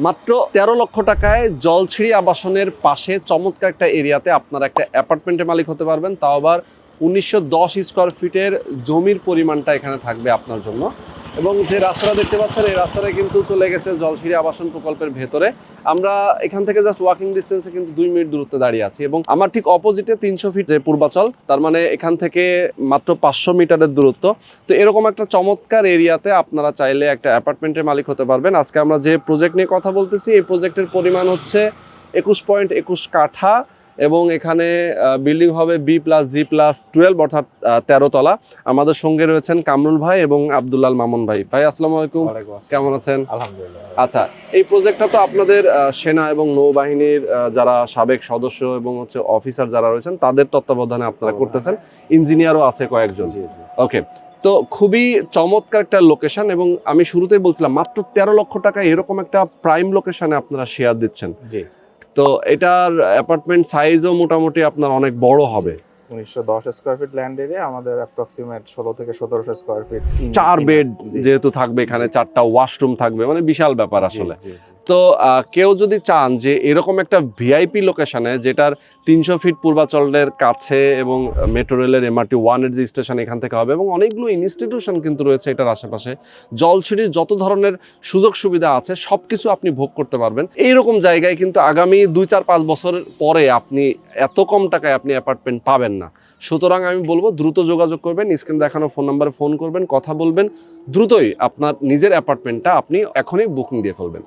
মাত্র 13 লক্ষ টাকায় জলছিড়ি আবাসনের পাশে চমৎকার একটা এরিয়াতে আপনারা একটা অ্যাপার্টমেন্টের মালিক হতে পারবেন, তাও আবার 1910 স্কোয়ার ফিটের জমির পরিমাণটা এখানে থাকবে আপনার জন্য। এবং যে রাস্তাটা দেখতে পাচ্ছেন এই রাস্তাটা কিন্তু চলে গেছে জলছিড়ি আবাসন প্রকল্পের ভেতরে। আমরা এখান থেকে জাস্ট ওয়াকিং ডিস্টেন্সে কিন্তু 2 মিনিট দূরত্বে দাঁড়িয়ে আছি এবং আমার ঠিক অপোজিটে 300 ফিট যে পূর্বাচল, তার মানে এখান থেকে মাত্র 500 মিটারের দূরত্ব। তো এরকম একটা চমৎকার এরিয়াতে আপনারা চাইলে একটা অ্যাপার্টমেন্টের মালিক হতে পারবেন। আজকে আমরা যে প্রজেক্ট নিয়ে কথা বলতেছি এই প্রজেক্টের পরিমাণ হচ্ছে 21.21 কাঠা এবং এখানে বিল্ডিং হবে B+G+12 অর্থাৎ 13 তলা। আমাদের সঙ্গে রয়েছেন কামরুল ভাই এবং আব্দুল্লাল মামুন ভাই। ভাই আসসালামু আলাইকুম, কেমন আছেন? আলহামদুলিল্লাহ। আচ্ছা, এই প্রজেক্টটা তো আপনাদের সেনা এবং নৌবাহিনীর যারা সাবেক সদস্য এবং হচ্ছে অফিসার যারা রয়েছেন তাদের তত্ত্বাবধানে আপনারা করতেছেন, ইঞ্জিনিয়ারও আছে কয়েকজন। ওকে, তো খুবই চমৎকার একটা লোকেশন এবং আমি শুরুতেই বলছিলাম মাত্র 13 লক্ষ টাকা এরকম একটা প্রাইম লোকেশনে আপনারা শেয়ার দিচ্ছেন। জি, তো এটার অ্যাপার্টমেন্ট সাইজও মোটামুটি আপনার অনেক বড় হবে। 1910 স্কয়ার ফিট ল্যান্ড এরিয়া, আমাদের অ্যাপ্রক্সিমেট 16 থেকে 1700 স্কয়ার ফিট, 4 বেড যেহেতু থাকবে, এখানে 4টা ওয়াশরুম থাকবে, মানে বিশাল ব্যাপার আসলে। তো কেউ যদি চান যে এরকম একটা ভিআইপি লোকেশনে যেটার 300 ফিট পূর্বাচলের কাছে এবং মেট্রো রেলের MRT 1 এর যে স্টেশন এখান থেকে হবে এবং অনেকগুলো ইনস্টিটিউশন কিন্তু রয়েছে এটার আশেপাশে, জলছিড়ির যত ধরনের সুযোগ সুবিধা আছে সবকিছু আপনি ভোগ করতে পারবেন। এইরকম জায়গায় কিন্তু আগামী 2-4-5 বছর পরে আপনি এত কম টাকায় আপনি অ্যাপার্টমেন্ট পাবেন না। সুতরাং আমি বলবো দ্রুত যোগাযোগ করবেন, স্ক্রিনে দেখানো ফোন নাম্বারে ফোন করবেন, কথা বলবেন, দ্রুতই আপনার নিজের অ্যাপার্টমেন্টটা আপনি এখনই বুকিং দিয়ে ফেলবেন।